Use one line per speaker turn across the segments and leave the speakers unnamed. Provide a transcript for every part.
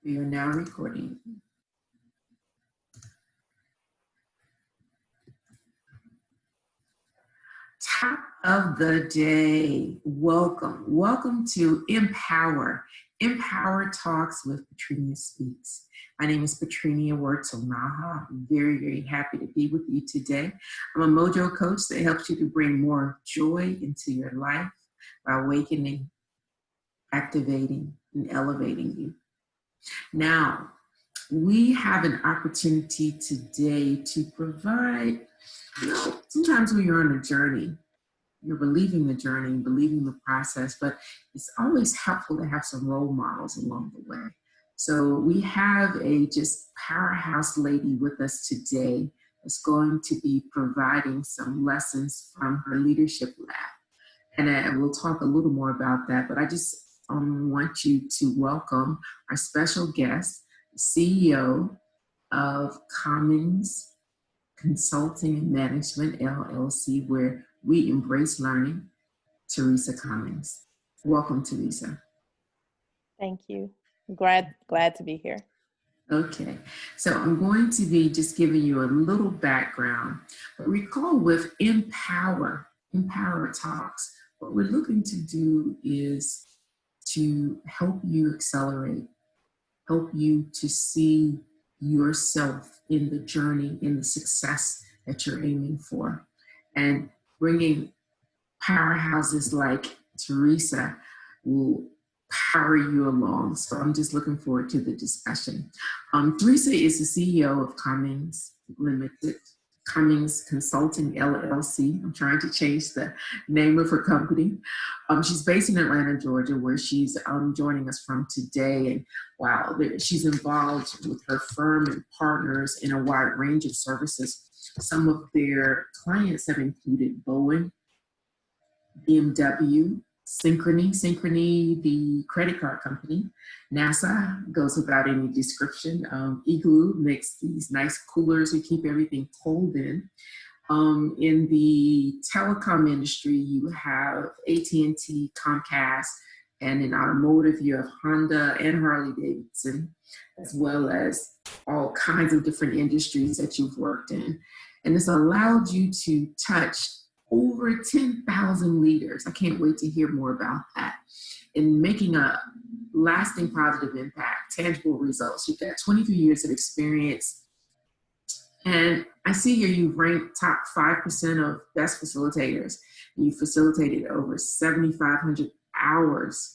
We are now recording. Top of the day. Welcome to mPOWER. mPOWER Talks with PatreniaSpeaks. My name is Patrenia Naha. I'm very happy to be with you today. I'm a mojo coach that helps you to bring more joy into your life by awakening, activating, and elevating you. Now, we have an opportunity today to provide, sometimes when you're on a journey, you're believing the journey, believing the process, but it's always helpful to have some role models along the way. So we have a just powerhouse lady with us today that's going to be providing some lessons from her leadership lab. And we'll talk a little more about that, but I just want you to welcome our special guest, CEO of Cummings Consulting and Management, LLC, where we embrace learning, Theresa Cummings. Welcome, Theresa.
Thank you. Glad to be here.
Okay, so I'm going to be just giving you a little background. But recall with mPOWER Talks, what we're looking to do is to help you accelerate, help you to see yourself in the journey, in the success that you're aiming for. And bringing powerhouses like Theresa will power you along. So I'm just looking forward to the discussion. Theresa is the CEO of Cummings Limited, Cummings Consulting LLC. I'm trying to change the name of her company. She's based in Atlanta, Georgia, where she's joining us from today. And wow, she's involved with her firm and partners in a wide range of services. Some of their clients have included Boeing, BMW, Synchrony, the credit card company. NASA goes without any description. Igloo makes these nice coolers to keep everything cold in. In the telecom industry, you have AT&T, Comcast, and in automotive, you have Honda and Harley Davidson, as well as all kinds of different industries that you've worked in. And it's allowed you to touch over 10,000 leaders. I can't wait to hear more about that. In making a lasting positive impact, tangible results. You've got 23 years of experience. And I see here you've ranked top 5% of best facilitators. You facilitated over 7,500 hours.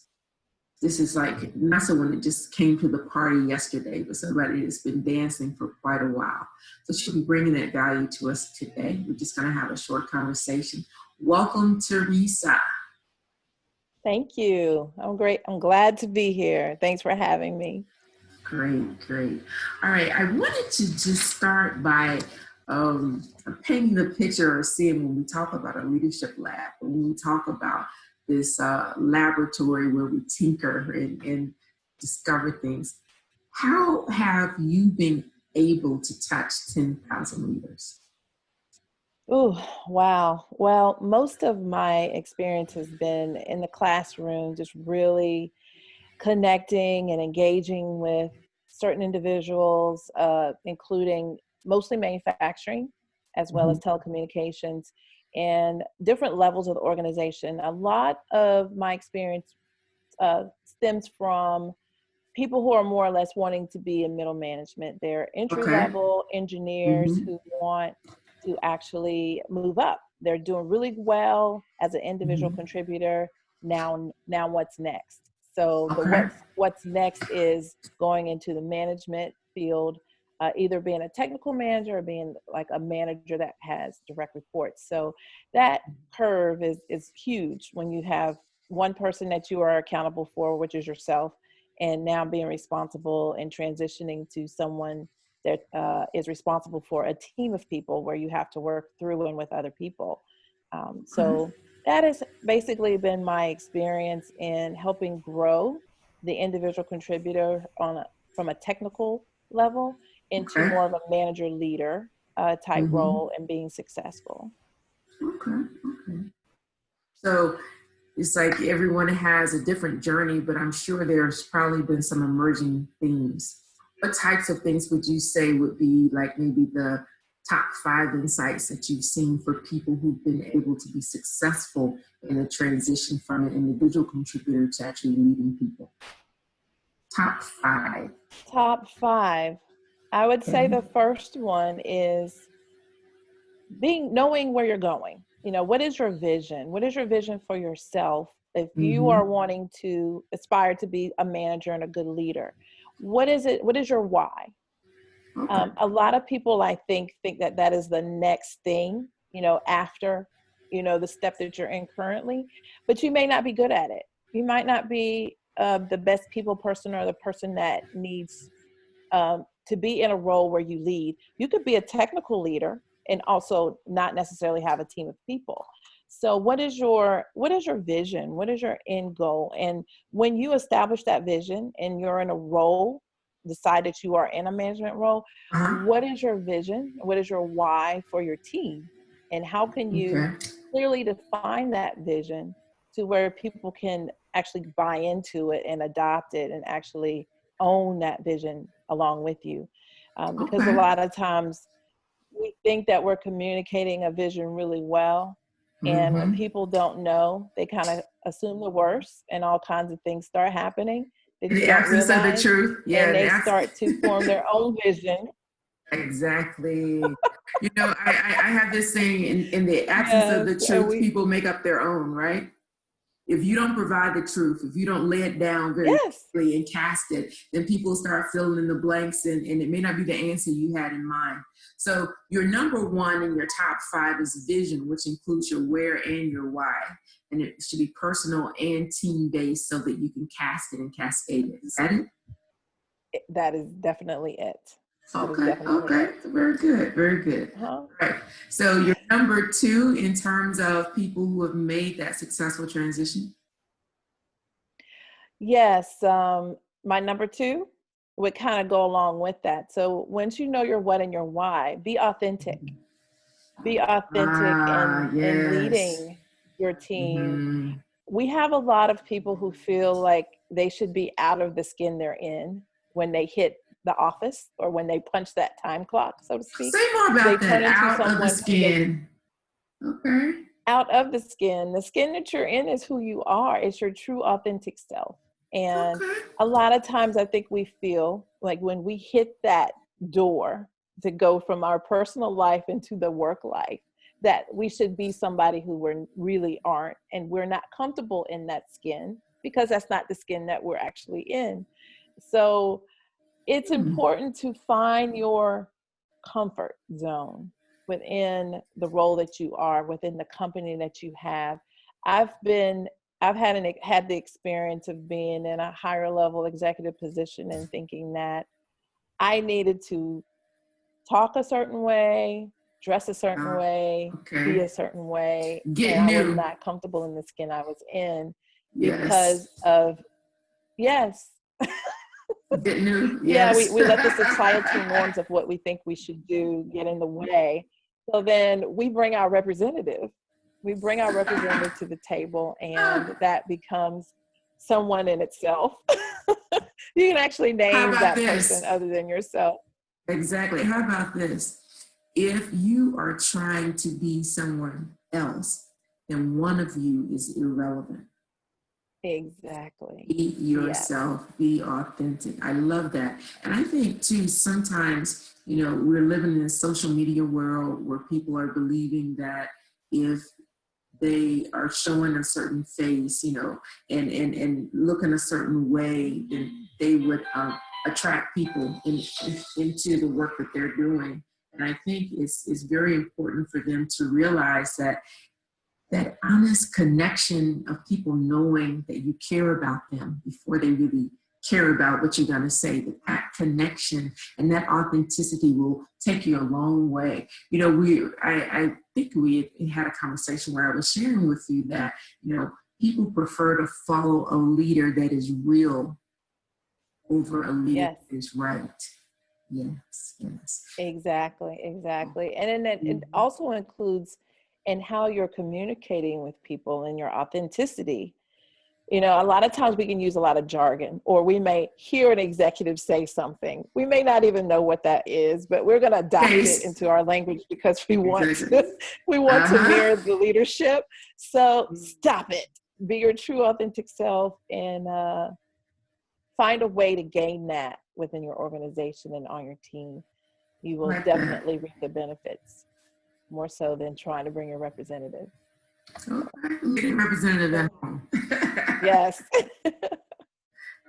This is like not someone that just came to the party yesterday, but somebody that's been dancing for quite a while. So she'll be bringing that value to us today. We're just going to have a short conversation. Welcome, Theresa.
Thank you. I'm great. I'm glad to be here. Thanks for having me.
Great. All right. I wanted to just start by painting the picture or seeing when we talk about a leadership lab, when we talk about this laboratory where we tinker and discover things. How have you been able to touch 10,000 leaders?
Oh, wow. Well, most of my experience has been in the classroom, just really connecting and engaging with certain individuals, including mostly manufacturing, as well as telecommunications, and different levels of the organization. A lot of my experience stems from people who are more or less wanting to be in middle management. They're entry-level engineers who want to actually move up. They're doing really well as an individual contributor. Now what's next? So what's next is going into the management field, either being a technical manager or being like a manager that has direct reports. So that curve is huge when you have one person that you are accountable for, which is yourself, and now being responsible and transitioning to someone that is responsible for a team of people where you have to work through and with other people. So that has basically been my experience in helping grow the individual contributor from a technical level into more of a manager leader type role and being successful.
Okay. So it's like everyone has a different journey, but I'm sure there's probably been some emerging themes. What types of things would you say would be like maybe the top 5 insights that you've seen for people who've been able to be successful in the transition from an individual contributor to actually leading people? Top 5.
Top 5. I would say
Okay.
the first one is knowing where you're going. What is your vision? What is your vision for yourself? If you
Mm-hmm.
are wanting to aspire to be a manager and a good leader, what is it? What is your why?
Okay.
A lot of people, I think that that is the next thing, after, the step that you're in currently, but you may not be good at it. You might not be the best people person or the person that needs to be in a role where you lead. You could be a technical leader and also not necessarily have a team of people. So what is your vision? What is your end goal? And when you establish that vision and you're in a role, decide that you are in a management role,
Uh-huh.
what is your vision? What is your why for your team? And how can you
Okay.
clearly define that vision to where people can actually buy into it and adopt it and actually own that vision along with you? Because a
Okay.
lot of times we think that we're communicating a vision really well. And when
Mm-hmm.
people don't know, they kind of assume the worst and all kinds of things start happening
In
that you
the
don't
absence of the
realize.
truth, yeah,
And
in the
they
absence.
start to form their own vision.
Exactly. I have this saying in the absence of
Yes.
the
And
truth, people make up their own, right? If you don't provide the truth, if you don't lay it down very
yes,
clearly and cast it, then people start filling in the blanks and it may not be the answer you had in mind. So your number one in your top 5 is vision, which includes your where and your why. And it should be personal and team based so that you can cast it and cascade it. Is that it?
that is definitely it. That is
Okay,
definitely
okay.
it.
Very good, very good.
Huh?
All right. So you're number 2 in terms of people who have made that successful transition.
Yes. My number 2 would kind of go along with that. So once you know your what and your why, be authentic. Be authentic
Ah,
in
yes.
leading your team.
Mm-hmm.
We have a lot of people who feel like they should be out of the skin they're in when they hit the office or when they punch that time clock, so to speak.
Say more
They
about that.
turn into
Out of the
someone who they
skin. Okay.
out of the skin. The skin that you're in is who you are. It's your true authentic self. And
Okay.
a lot of times I think we feel like when we hit that door to go from our personal life into the work life, that we should be somebody who we really aren't. And we're not comfortable in that skin because that's not the skin that we're actually in. So it's
Hmm.
important to find your comfort zone within the role that you are, within the company that you have. I've been I've had the experience of being in a higher level executive position and thinking that I needed to talk a certain way, dress a certain way, be
Okay.
a certain way,
Get
and I was
new.
not comfortable in the skin I was in
Yes.
because of, yes,
Get new.
yeah,
Yes.
we let the societal norms of what we think we should do get in the way. So then we bring our representative. We bring our representative to the table, and that becomes someone in itself. You can actually
How
name
about
that person
this?
other than yourself.
Exactly. How about this? If you are trying to be someone else, then one of you is irrelevant.
Exactly.
Be
Yes.
yourself, be authentic. I love that. And I think too, sometimes, we're living in a social media world where people are believing that if they are showing a certain face, and looking a certain way, then they would attract people into the work that they're doing. And I think it's very important for them to realize that honest connection of people knowing that you care about them before they really care about what you're going to say, that connection and that authenticity will take you a long way. I think we had a conversation where I was sharing with you that, people prefer to follow a leader that is real over a leader
Yes.
that is right. Yes, yes.
Exactly. Exactly. And then it
Mhm.
also includes and how you're communicating with people and your authenticity. You know, a lot of times we can use a lot of jargon, or we may hear an executive say something. We may not even know what that is, but we're going to adopt it into our language because we want to, we want to mirror the leadership. So stop it. Be your true authentic self, and find a way to gain that within your organization and on your team. You will definitely reap the benefits, more so than trying to bring a representative.
Getting representative at home.
Yes.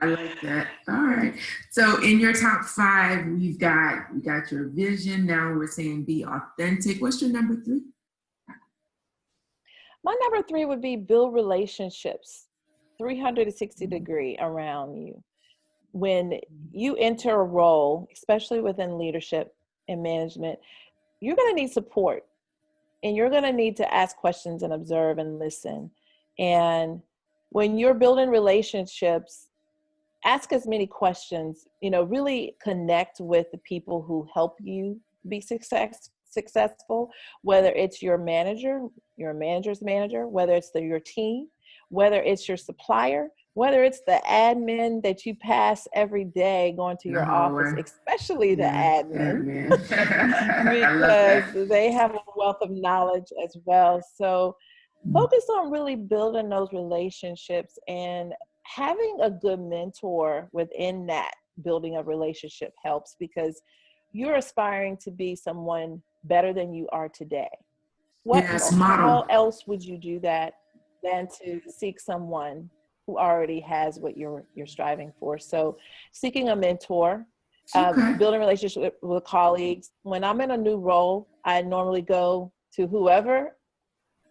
I like that. All right. So in your top 5, we got your vision. Now we're saying be authentic. What's your number 3?
My number 3 would be build relationships 360 degree around you. When you enter a role, especially within leadership and management, you're going to need support, and you're going to need to ask questions and observe and listen. And when you're building relationships, ask as many questions, you know, really connect with the people who help you be successful, whether it's your manager, your manager's manager, whether it's your team, whether it's your supplier, whether it's the admin that you pass every day going to your office, especially the admin, because they have a wealth of knowledge as well. So focus on really building those relationships, and having a good mentor within that building a relationship helps, because you're aspiring to be someone better than you are today. How else would you do that than to seek someone who already has what you're striving for? So seeking a mentor, building relationships with colleagues. When I'm in a new role, I normally go to whoever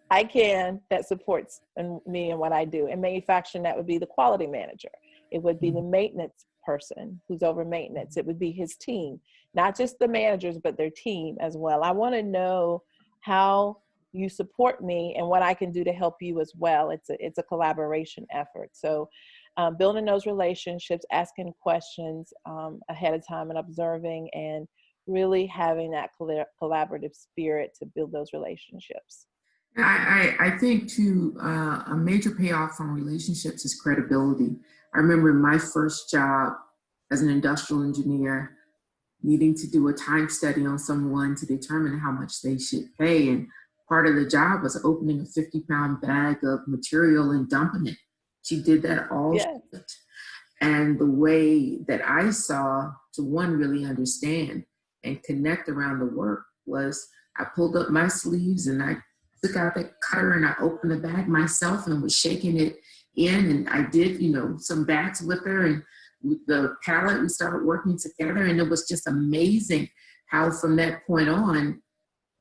I can that supports me and what I do. In manufacturing, that would be the quality manager. It would be the maintenance person who's over maintenance. It would be his team, not just the managers, but their team as well. I want to know how you support me and what I can do to help you as well. It's a collaboration effort. So building those relationships, asking questions ahead of time and observing, and really having that collaborative spirit to build those relationships.
I think too, a major payoff from relationships is credibility. I remember my first job as an industrial engineer, needing to do a time study on someone to determine how much they should pay. And part of the job was opening a 50-pound bag of material and dumping it. She did that all shift. And the way that I saw to really understand and connect around the work was I pulled up my sleeves and I took out the cutter and I opened the bag myself and was shaking it in. And I did, some bags with her, and with the palette, we started working together. And it was just amazing how from that point on,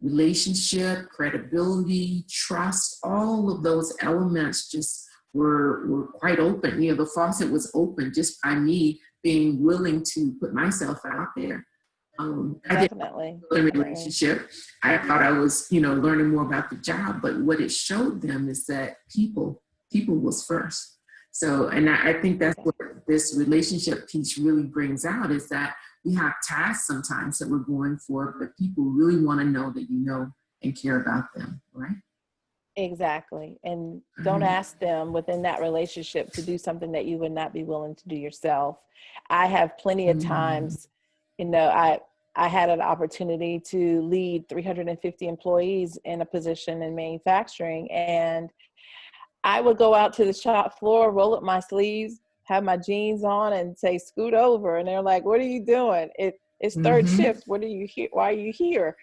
relationship, credibility, trust, all of those elements just were quite open. The faucet was open just by me being willing to put myself out there.
Definitely.
I didn't build a relationship. I thought I was, learning more about the job, but what it showed them is that people was first. So, and I think that's what this relationship piece really brings out, is that we have tasks sometimes that we're going for, but people really want to know that you know and care about them, right?
Exactly. And don't ask them within that relationship to do something that you would not be willing to do yourself. I have plenty of times, I had an opportunity to lead 350 employees in a position in manufacturing, and I would go out to the shop floor, roll up my sleeves, have my jeans on, and say, scoot over. And they're like, what are you doing? It's third shift. What are you here? Why are you here?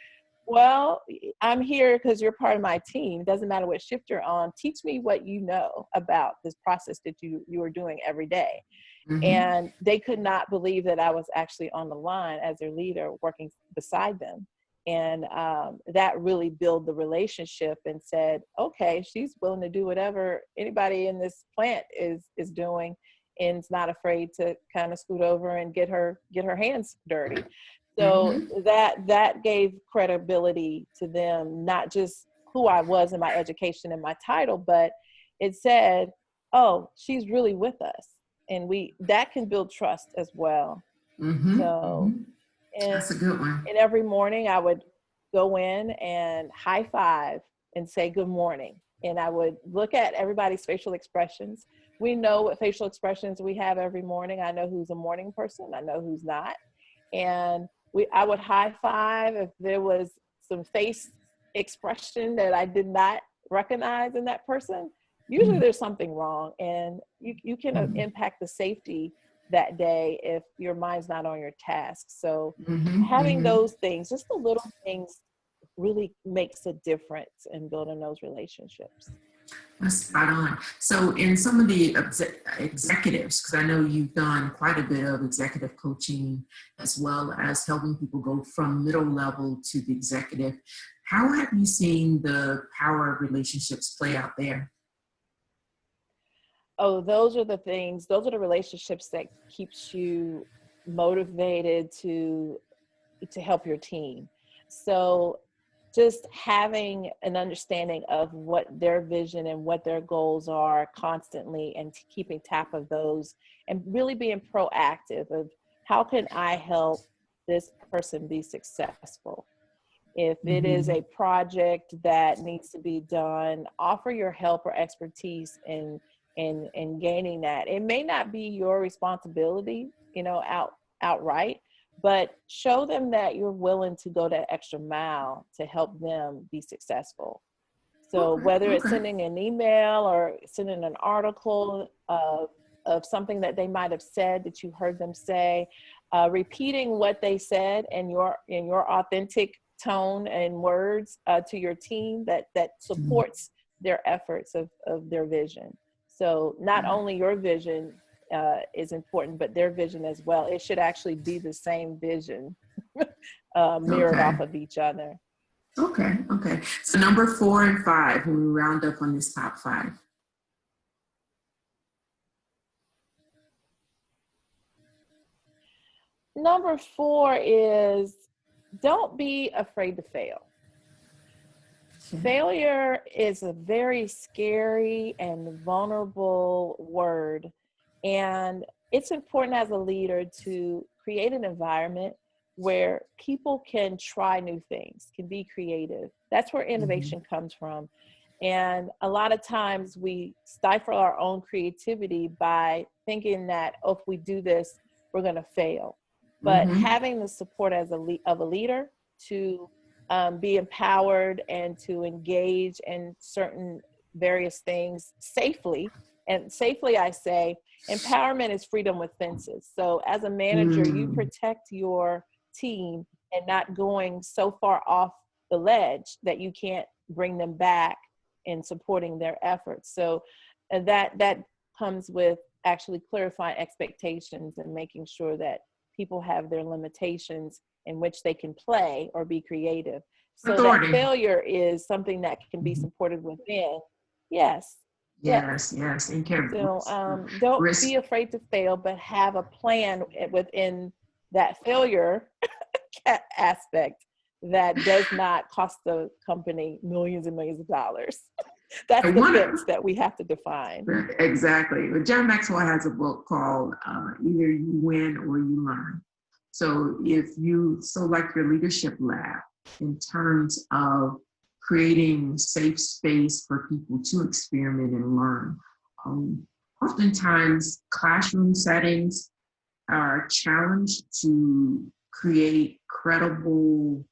Well, I'm here because you're part of my team. It doesn't matter what shift you're on. Teach me what you know about this process that you are doing every day. And they could not believe that I was actually on the line as their leader working beside them. And that really built the relationship and said, okay, she's willing to do whatever anybody in this plant is doing, and is not afraid to kind of scoot over and get her hands dirty. So that gave credibility to them, not just who I was in my education and my title, but it said, oh, she's really with us. And that can build trust as well. So
that's a good one.
And every morning I would go in and high five and say good morning. And I would look at everybody's facial expressions. We know what facial expressions we have every morning. I know who's a morning person. I know who's not. And I would high five if there was some face expression that I did not recognize in that person. Usually there's something wrong, and you can impact the safety that day if your mind's not on your task. So having those things, just the little things, really makes a difference in building those relationships.
That's spot on. So in some of the executives, because I know you've done quite a bit of executive coaching as well as helping people go from middle level to the executive, how have you seen the power of relationships play out there?
Oh, those are the things, those are the relationships that keeps you motivated to help your team. So just having an understanding of what their vision and what their goals are constantly, and keeping tap of those, and really being proactive of how can I help this person be successful. If it is a project that needs to be done, offer your help or expertise in gaining that. It may not be your responsibility, outright, but show them that you're willing to go that extra mile to help them be successful. So whether it's sending an email or sending an article of something that they might have said that you heard them say, repeating what they said in your authentic tone and words to your team that supports their efforts of their vision. So not only your vision is important, but their vision as well. It should actually be the same vision mirrored off of each other.
Okay. So number 4 and 5, when we round up on this top 5.
Number 4 is, don't be afraid to fail. Failure is a very scary and vulnerable word. And it's important as a leader to create an environment where people can try new things, can be creative. That's where innovation comes from. And a lot of times we stifle our own creativity by thinking that, oh, if we do this, we're going to fail. But having the support as of a leader to be empowered and to engage in certain various things safely. And safely, I say, empowerment is freedom with fences. So as a manager, you protect your team and not going so far off the ledge that you can't bring them back in supporting their efforts. So that comes with actually clarifying expectations and making sure that people have their limitations in which they can play or be creative. So
Authority.
that failure is something that can be supported within. Yes.
Yes. And
So don't be afraid to fail, but have a plan within that failure aspect that does not cost the company millions and millions of dollars. That's the fence that we have to define.
Exactly. John Maxwell has a book called Either You Win or You Learn. So like your leadership lab, in terms of creating safe space for people to experiment and learn. Oftentimes, classroom settings are challenged to create credible,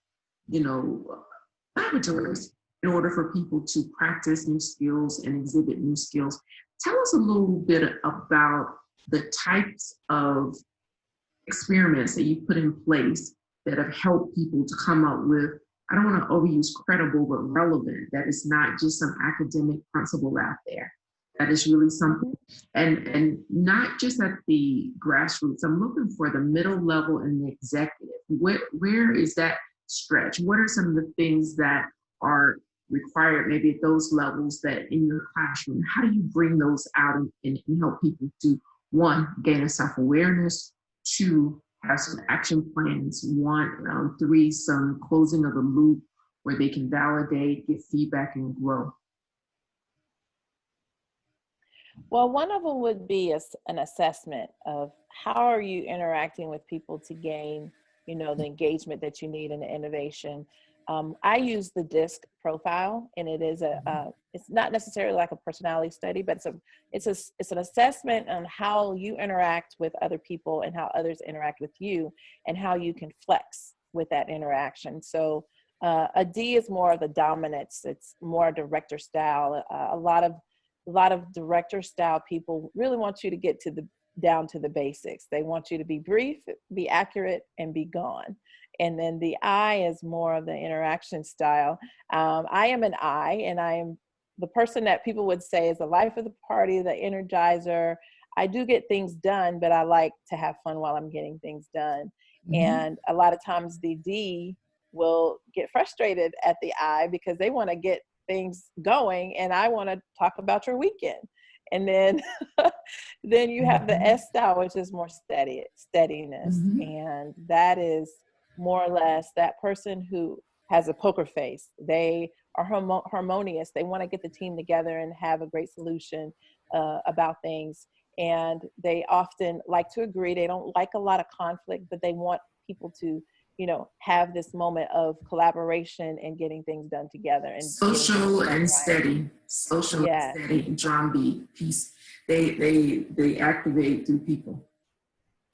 laboratories in order for people to practice new skills and exhibit new skills. Tell us a little bit about the types of experiments that you put in place that have helped people to come up with, I don't want to overuse credible, but relevant, that is not just some academic principle out there. That is really something, and not just at the grassroots. I'm looking for the middle level and the executive. Where is that stretch? What are some of the things that are required maybe at those levels that in your classroom? How do you bring those out and help people to, 1, gain a self-awareness, 2, have some action plans, 3, some closing of the loop where they can validate, get feedback, and grow?
Well, one of them would be an assessment of how are you interacting with people to gain, the engagement that you need and the innovation. I use the DISC profile, and it is it's not necessarily like a personality study, but it's an assessment on how you interact with other people and how others interact with you, and how you can flex with that interaction. So a D is more of the dominance. It's more director style. A lot of director style people really want you to get down to the basics. They want you to be brief, be accurate, and be gone. And then the I is more of the interaction style. I am an I, and I am the person that people would say is the life of the party, the energizer. I do get things done, but I like to have fun while I'm getting things done. And a lot of times the D will get frustrated at the I because they want to get things going, and I want to talk about your weekend. And then then you have the S style, which is more steadiness. And that is more or less that person who has a poker face. They are harmonious. They want to get the team together and have a great solution about things. And they often like to agree. They don't like a lot of conflict, but they want people to, have this moment of collaboration and getting things done together. And
social and steady, social and steady, drumbeat, peace. They activate through people.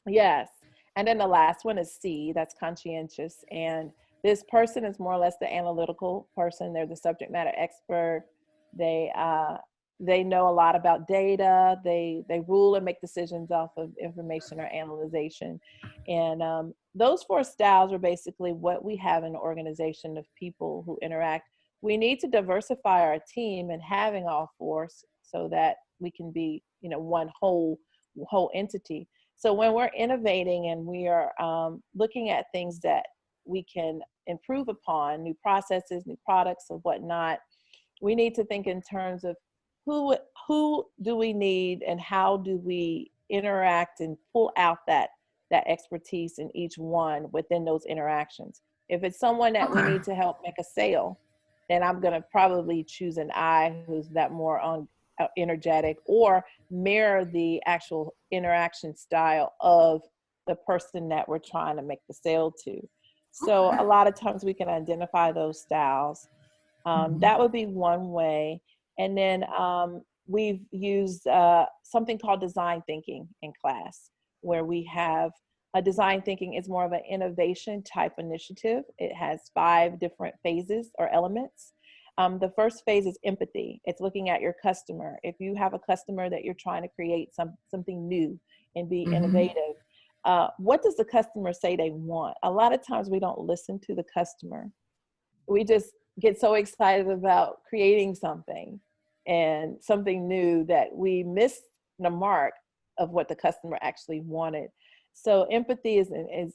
Yes. And then the last one is C, that's conscientious. And this person is more or less the analytical person. They're the subject matter expert. They know a lot about data. They rule and make decisions off of information or analyzation. And those four styles are basically what we have in an organization of people who interact. We need to diversify our team and having all four so that we can be, one whole entity. So when we're innovating and we are looking at things that we can improve upon, new processes, new products, or whatnot, we need to think in terms of who do we need and how do we interact and pull out that expertise in each one within those interactions. If it's someone that we need to help make a sale, then I'm going to probably choose an I who's that more on energetic, or mirror the actual interaction style of the person that we're trying to make the sale to. So a lot of times we can identify those styles. That would be one way. And then we've used something called design thinking in class, where we have design thinking is more of an innovation type initiative. It has 5 different phases or elements. The first phase is empathy. It's looking at your customer. If you have a customer that you're trying to create something new and be innovative, what does the customer say they want? A lot of times we don't listen to the customer. We just get so excited about creating something and something new that we miss the mark of what the customer actually wanted. So empathy is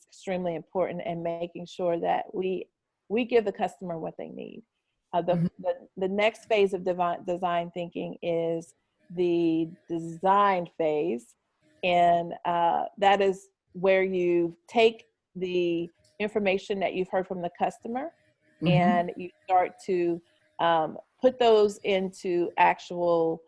extremely important, and making sure that we give the customer what they need. The next phase of design thinking is the design phase. And that is where you take the information that you've heard from the customer and you start to put those into actual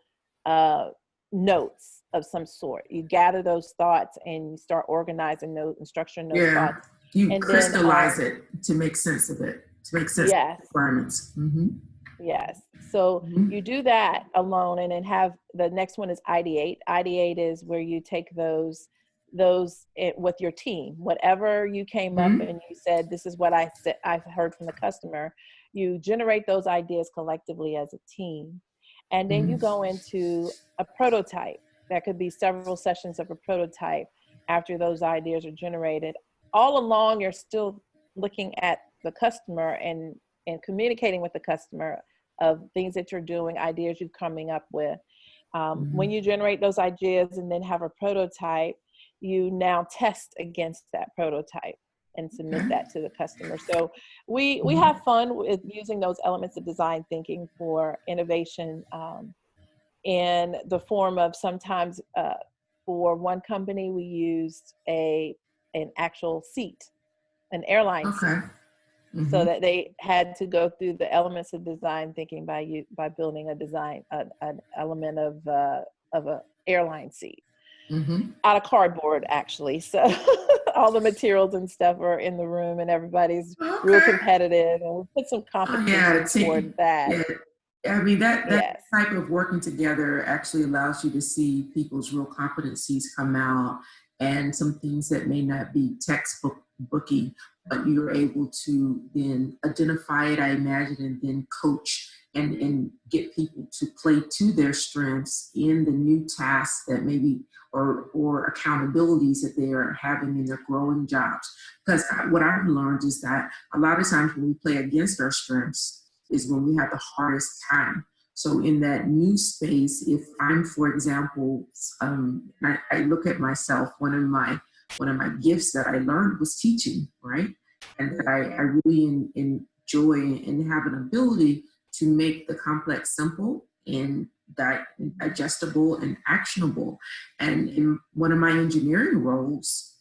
notes of some sort. You gather those thoughts and you start organizing those and structuring those thoughts.
You crystallize it to make sense of it, to make sense of the requirements.
Yes. So you do that alone, and then have the next one is ideate. Ideate is where you take those with your team. Whatever you came up and you said, this is what I've heard from the customer. You generate those ideas collectively as a team. And then you go into a prototype. That could be several sessions of a prototype after those ideas are generated. All along, you're still looking at the customer and communicating with the customer of things that you're doing, ideas you're coming up with. When you generate those ideas and then have a prototype, you now test against that prototype and submit that to the customer. So we have fun with using those elements of design thinking for innovation in the form of sometimes for one company, we used an actual seat, an airline seat. So that they had to go through the elements of design thinking by building an element of a airline seat out of cardboard, actually. So all the materials and stuff are in the room, and everybody's real
Okay.
competitive, and we put some
Oh, yeah,
competition toward that.
yeah. I mean, that
Yes.
type of working together actually allows you to see people's real competencies come out, and some things that may not be textbook booky, but you're able to then identify it, I imagine, and then coach and get people to play to their strengths in the new tasks that maybe or accountabilities that they are having in their growing jobs. Because what I've learned is that a lot of times when we play against our strengths is when we have the hardest time. So in that new space, if I'm, for example, I look at myself, one of my gifts that I learned was teaching, right? And that I really enjoy and have an ability to make the complex simple and digestible and actionable. And in one of my engineering roles,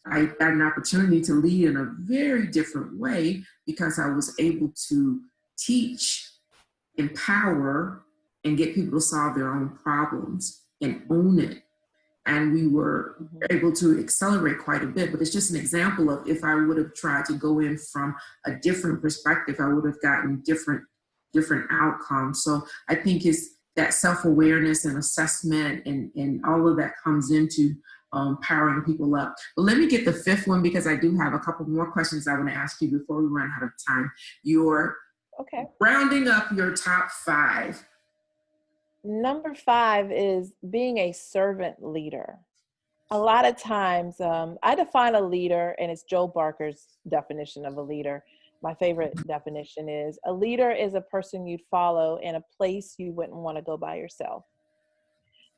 I got an opportunity to lead in a very different way because I was able to teach, empower, and get people to solve their own problems and own it. And we were able to accelerate quite a bit. But it's just an example of if I would have tried to go in from a different perspective, I would have gotten different outcomes. So I think it's that self-awareness and assessment and all of that comes into powering people up. But let me get the fifth one because I do have a couple more questions I want to ask you before we run out of time. You're rounding up your top 5.
Number 5 is being a servant leader. A lot of times, I define a leader, and it's Joe Barker's definition of a leader. My favorite definition is a leader is a person you'd follow in a place you wouldn't want to go by yourself.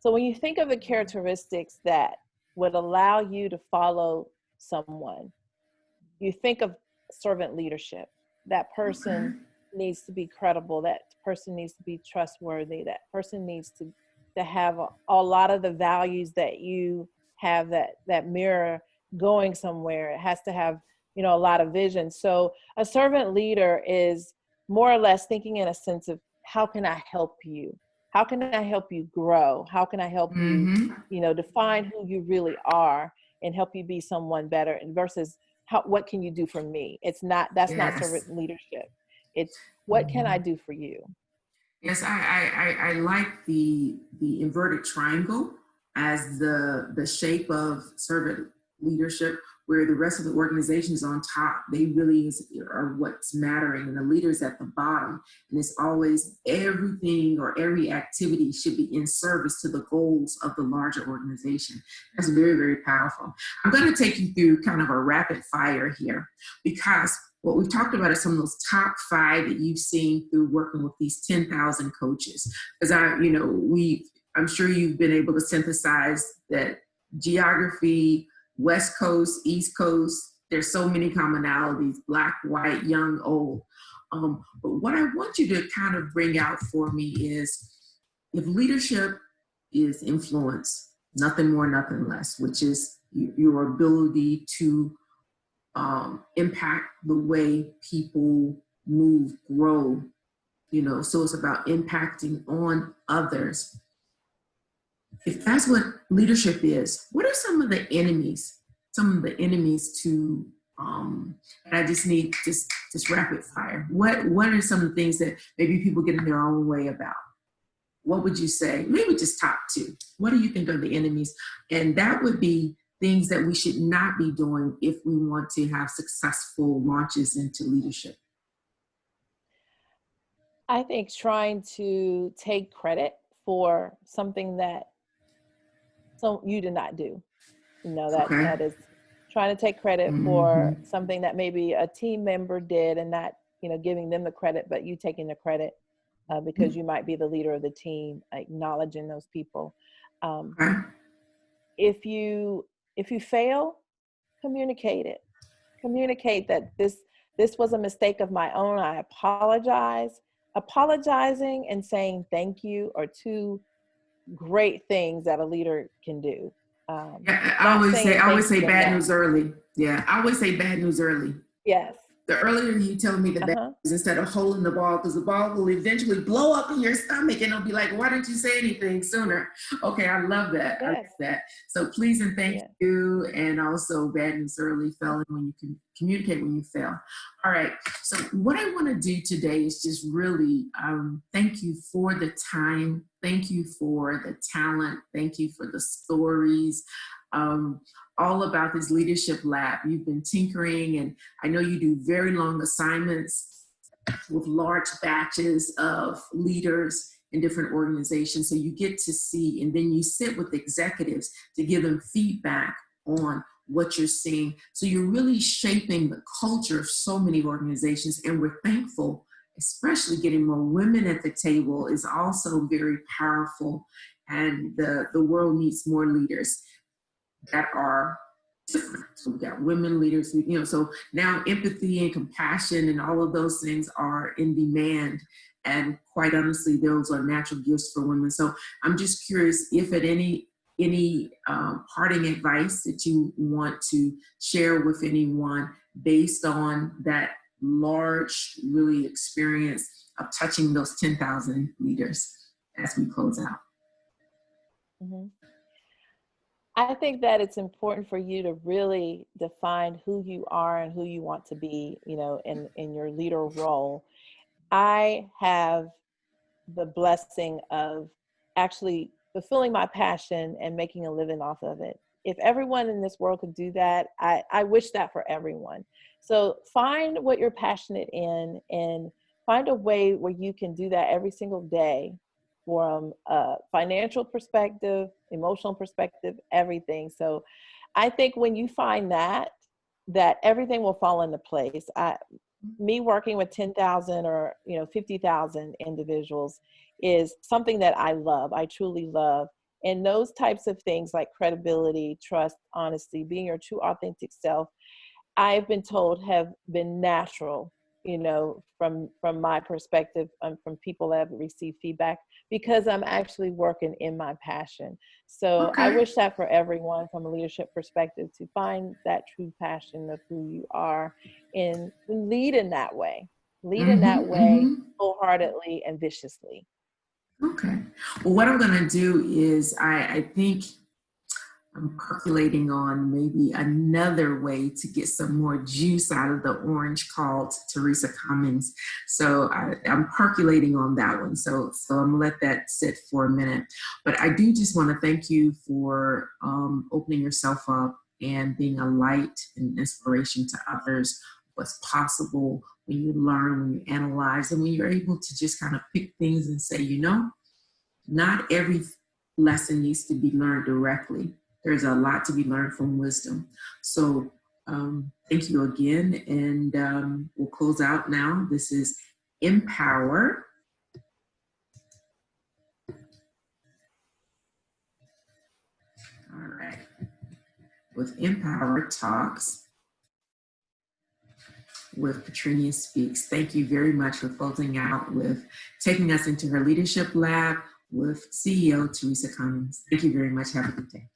So when you think of the characteristics that would allow you to follow someone, you think of servant leadership. That person needs to be credible. That person needs to be trustworthy. That person needs to have a lot of the values that you have, that mirror going somewhere. It has to have, a lot of vision. So a servant leader is more or less thinking in a sense of, how can I help you? How can I help you grow? How can I help you, define who you really are and help you be someone better, and versus what can you do for me? That's not servant leadership. It's what can I do for you?
Yes, I like the inverted triangle as the shape of servant leadership, where the rest of the organization is on top. They really are what's mattering, and the leader's at the bottom. And it's always everything or every activity should be in service to the goals of the larger organization. That's very, very powerful. I'm going to take you through kind of a rapid fire here, because what we've talked about is some of those top 5 that you've seen through working with these 10,000 coaches. Because I'm sure you've been able to synthesize that geography, West Coast, East Coast, there's so many commonalities, Black, white, young, old. But what I want you to kind of bring out for me is, if leadership is influence, nothing more, nothing less, which is your ability to impact the way people move, grow, so it's about impacting on others. If that's what leadership is, what are some of the enemies to, and I just need just rapid fire. What are some of the things that maybe people get in their own way about? What would you say? Maybe just top 2. What do you think are the enemies? And that would be things that we should not be doing if we want to have successful launches into leadership.
I think trying to take credit for something that you did not do. That is trying to take credit for something that maybe a team member did, and not, giving them the credit, but you taking the credit because you might be the leader of the team, acknowledging those people. If you fail, communicate it. Communicate that this was a mistake of my own. I apologize. Apologizing and saying thank you are 2 great things that a leader can do.
I always say bad news early. Yeah, I always say bad news early.
Yes.
The earlier you tell me the better,
Uh-huh.
instead of holding the ball, because the ball will eventually blow up in your stomach and it'll be like, why didn't you say anything sooner? Okay, I love that. I love
Yes.
that. So please and thank
Yeah.
you. And also bad news early, failing when you can communicate when you fail. All right. So what I want to do today is just really thank you for the time. Thank you for the talent. Thank you for the stories. All about this leadership lab. You've been tinkering, and I know you do very long assignments with large batches of leaders in different organizations. So you get to see, and then you sit with executives to give them feedback on what you're seeing. So you're really shaping the culture of so many organizations, and we're thankful, especially getting more women at the table is also very powerful, and the world needs more leaders that are different. So we got women leaders, so now empathy and compassion and all of those things are in demand. And quite honestly, those are natural gifts for women. So I'm just curious if at any parting advice that you want to share with anyone based on that large, really experience of touching those 10,000 leaders as we close out.
Mm-hmm. I think that it's important for you to really define who you are and who you want to be, in your leader role. I have the blessing of actually fulfilling my passion and making a living off of it. If everyone in this world could do that, I wish that for everyone. So find what you're passionate in and find a way where you can do that every single day, from a financial perspective, emotional perspective, everything. So I think when you find that everything will fall into place. Me working with 10,000 or 50,000 individuals is something that I love. I truly love. And those types of things like credibility, trust, honesty, being your true authentic self, I've been told have been natural, from my perspective, from people that have received feedback, because I'm actually working in my passion. So I
Okay.
wish that for everyone from a leadership perspective, to find that true passion of who you are and lead in that way, wholeheartedly and viciously.
Okay. Well, what I'm going to do is I think I'm percolating on maybe another way to get some more juice out of the orange called Theresa Cummings. So I'm percolating on that one. So I'm going to let that sit for a minute. But I do just want to thank you for opening yourself up and being a light and inspiration to others. What's possible when you learn, when you analyze, and when you're able to just kind of pick things and say, not every lesson needs to be learned directly. There's a lot to be learned from wisdom. So thank you again. And we'll close out now. This is mPOWER. All right. With mPOWER Talks with PatreniaSpeaks. Thank you very much for closing out with taking us into her leadership lab with CEO Theresa Cummings. Thank you very much. Have a good day.